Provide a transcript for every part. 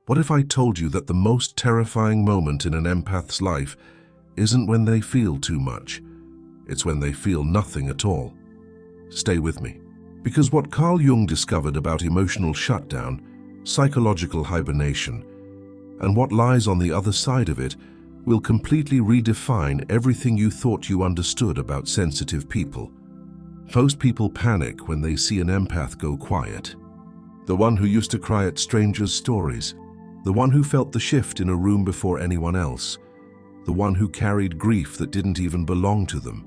What if I told you that the most terrifying moment in an empath's life isn't when they feel too much, it's when they feel nothing at all? Stay with me. Because what Carl Jung discovered about emotional shutdown, psychological hibernation, and what lies on the other side of it will completely redefine everything you thought you understood about sensitive people. Most people panic when they see an empath go quiet. The one who used to cry at strangers' stories, the one who felt the shift in a room before anyone else, the one who carried grief that didn't even belong to them.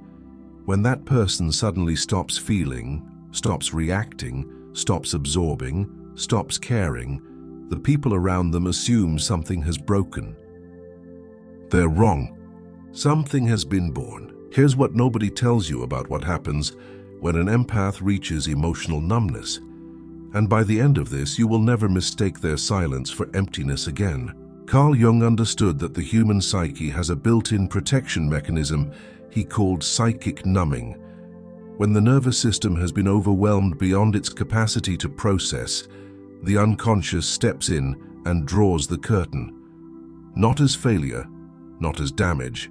When that person suddenly stops feeling, stops reacting, stops absorbing, stops caring, the people around them assume something has broken. They're wrong. Something has been born. Here's what nobody tells you about what happens when an empath reaches emotional numbness. And by the end of this, you will never mistake their silence for emptiness again. Carl Jung understood that the human psyche has a built-in protection mechanism he called psychic numbing. When the nervous system has been overwhelmed beyond its capacity to process, the unconscious steps in and draws the curtain. Not as failure, not as damage,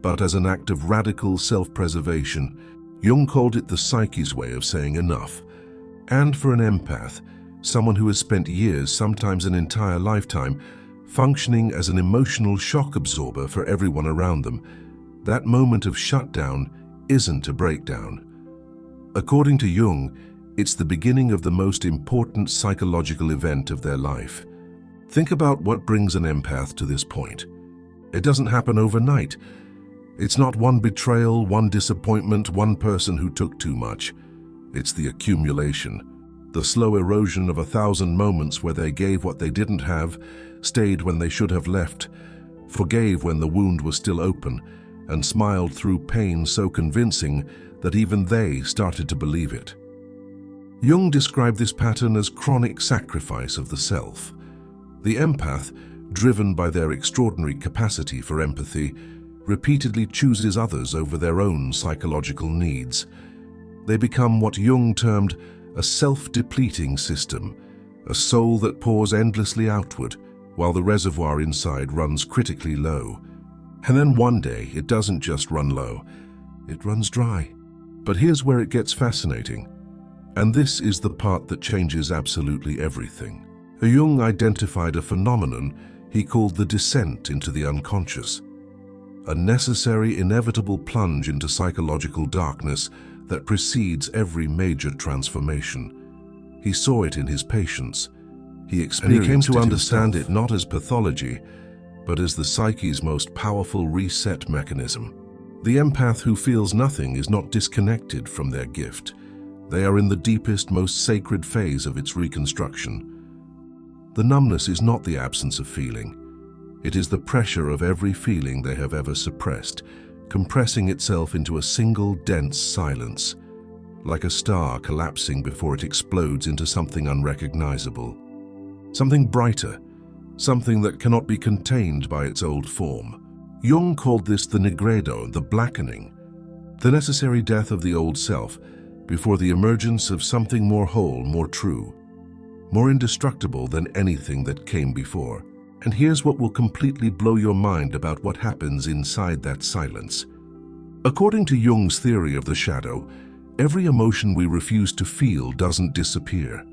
but as an act of radical self-preservation. Jung called it the psyche's way of saying enough. And for an empath, someone who has spent years, sometimes an entire lifetime, functioning as an emotional shock absorber for everyone around them, that moment of shutdown isn't a breakdown. According to Jung, it's the beginning of the most important psychological event of their life. Think about what brings an empath to this point. It doesn't happen overnight. It's not one betrayal, one disappointment, one person who took too much. It's the accumulation, the slow erosion of 1,000 moments where they gave what they didn't have, stayed when they should have left, forgave when the wound was still open, and smiled through pain so convincing that even they started to believe it. Jung described this pattern as chronic sacrifice of the self. The empath, driven by their extraordinary capacity for empathy, repeatedly chooses others over their own psychological needs. They become what Jung termed a self-depleting system, a soul that pours endlessly outward while the reservoir inside runs critically low. And then one day, it doesn't just run low, it runs dry. But here's where it gets fascinating. And this is the part that changes absolutely everything. Jung identified a phenomenon he called the descent into the unconscious, a necessary, inevitable plunge into psychological darkness that precedes every major transformation. He saw it in his patients. He came to understand it not as pathology, but as the psyche's most powerful reset mechanism. The empath who feels nothing is not disconnected from their gift. They are in the deepest, most sacred phase of its reconstruction. The numbness is not the absence of feeling. It is the pressure of every feeling they have ever suppressed, compressing itself into a single dense silence, like a star collapsing before it explodes into something unrecognizable. Something brighter, something that cannot be contained by its old form. Jung called this the nigredo, the blackening, the necessary death of the old self before the emergence of something more whole, more true, more indestructible than anything that came before. And here's what will completely blow your mind about what happens inside that silence. According to Jung's theory of the shadow, every emotion we refuse to feel doesn't disappear.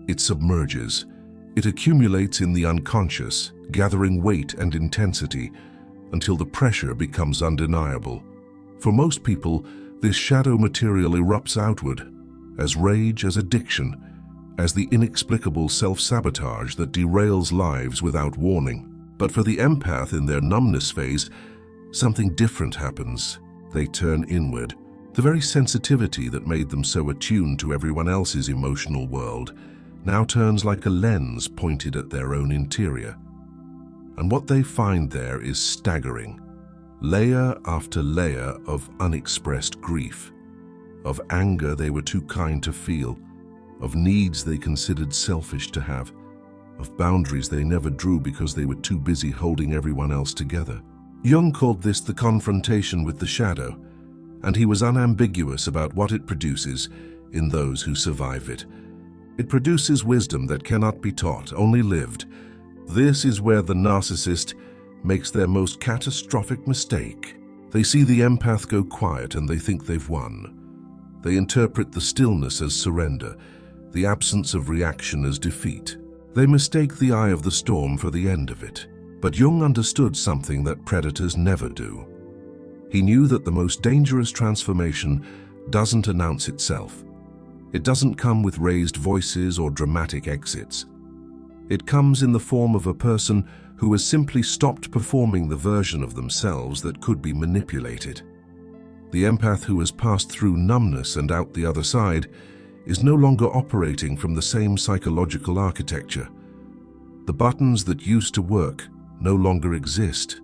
It submerges. It accumulates in the unconscious, gathering weight and intensity until the pressure becomes undeniable. For most people, this shadow material erupts outward, as rage, as addiction, as the inexplicable self-sabotage that derails lives without warning. But for the empath in their numbness phase, something different happens. They turn inward. The very sensitivity that made them so attuned to everyone else's emotional world now turns like a lens pointed at their own interior. And what they find there is staggering. Layer after layer of unexpressed grief, of anger they were too kind to feel, of needs they considered selfish to have, of boundaries they never drew because they were too busy holding everyone else together. Jung called this the confrontation with the shadow, and he was unambiguous about what it produces in those who survive it. It produces wisdom that cannot be taught, only lived, This is where the narcissist makes their most catastrophic mistake. They see the empath go quiet and they think they've won. They interpret the stillness as surrender, the absence of reaction as defeat. They mistake the eye of the storm for the end of it. But Jung understood something that predators never do. He knew that the most dangerous transformation doesn't announce itself. It doesn't come with raised voices or dramatic exits. It comes in the form of a person who has simply stopped performing the version of themselves that could be manipulated. The empath who has passed through numbness and out the other side is no longer operating from the same psychological architecture. The buttons that used to work no longer exist.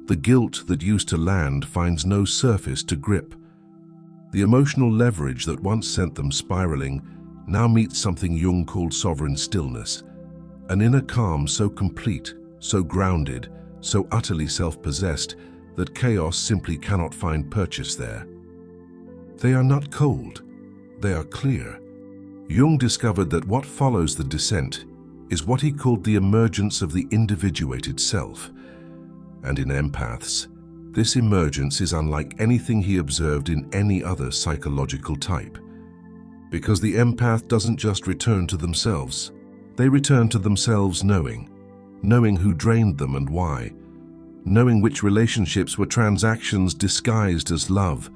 The guilt that used to land finds no surface to grip. The emotional leverage that once sent them spiraling now meets something Jung called sovereign stillness, an inner calm so complete, so grounded, so utterly self-possessed that chaos simply cannot find purchase there. They are not cold, they are clear. Jung discovered that what follows the descent is what he called the emergence of the individuated self. And in empaths, this emergence is unlike anything he observed in any other psychological type. Because the empath doesn't just return to themselves. They return to themselves knowing who drained them and why, knowing which relationships were transactions disguised as love,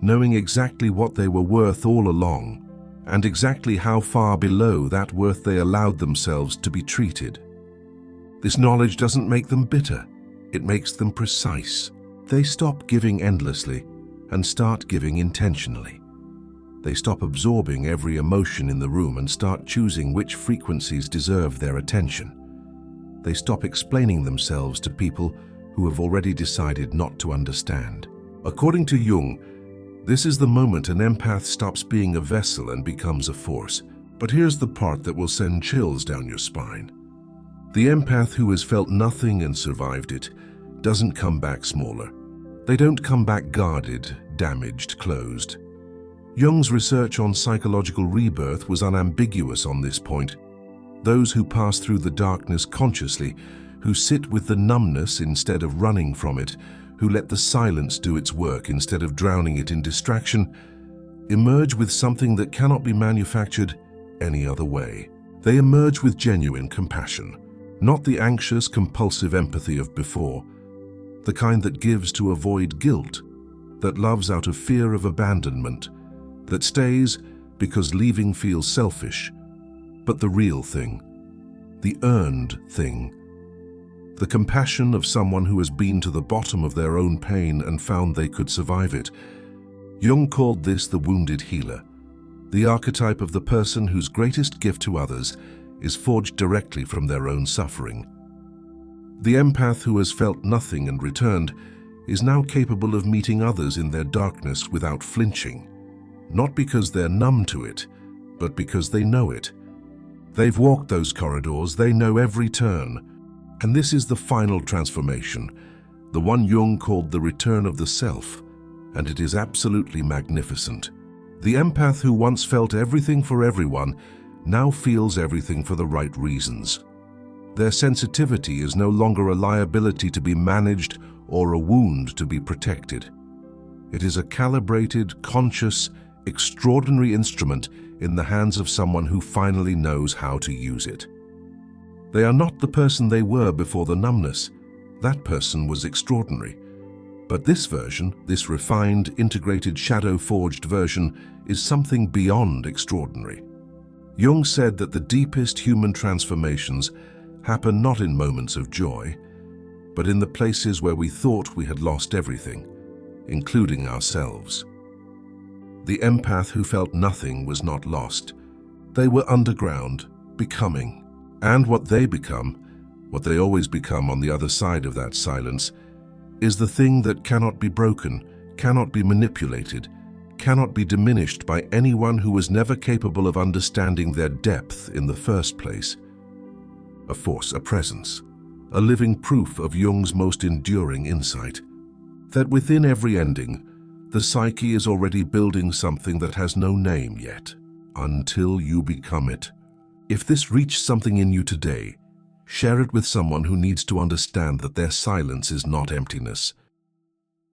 knowing exactly what they were worth all along, and exactly how far below that worth they allowed themselves to be treated. This knowledge doesn't make them bitter, it makes them precise. They stop giving endlessly and start giving intentionally. They stop absorbing every emotion in the room and start choosing which frequencies deserve their attention. They stop explaining themselves to people who have already decided not to understand. According to Jung, this is the moment an empath stops being a vessel and becomes a force. But here's the part that will send chills down your spine. The empath who has felt nothing and survived it doesn't come back smaller. They don't come back guarded, damaged, closed. Jung's research on psychological rebirth was unambiguous on this point. Those who pass through the darkness consciously, who sit with the numbness instead of running from it, who let the silence do its work instead of drowning it in distraction, emerge with something that cannot be manufactured any other way. They emerge with genuine compassion, not the anxious, compulsive empathy of before, the kind that gives to avoid guilt, that loves out of fear of abandonment, that stays because leaving feels selfish, but the real thing, the earned thing, the compassion of someone who has been to the bottom of their own pain and found they could survive it. Jung called this the wounded healer, the archetype of the person whose greatest gift to others is forged directly from their own suffering. The empath who has felt nothing and returned is now capable of meeting others in their darkness without flinching, not because they're numb to it, but because they know it. They've walked those corridors, they know every turn. And this is the final transformation, the one Jung called the return of the self, and it is absolutely magnificent. The empath who once felt everything for everyone now feels everything for the right reasons. Their sensitivity is no longer a liability to be managed or a wound to be protected. It is a calibrated, conscious, extraordinary instrument in the hands of someone who finally knows how to use it. They are not the person they were before the numbness. That person was extraordinary. But this version, this refined, integrated, shadow-forged version, is something beyond extraordinary. Jung said that the deepest human transformations happen not in moments of joy, but in the places where we thought we had lost everything, including ourselves. The empath who felt nothing was not lost. They were underground, becoming. And what they become, what they always become on the other side of that silence, is the thing that cannot be broken, cannot be manipulated, cannot be diminished by anyone who was never capable of understanding their depth in the first place. A force, a presence, a living proof of Jung's most enduring insight, that within every ending, the psyche is already building something that has no name yet, until you become it. If this reached something in you today, Share it with someone who needs to understand that their silence is not emptiness.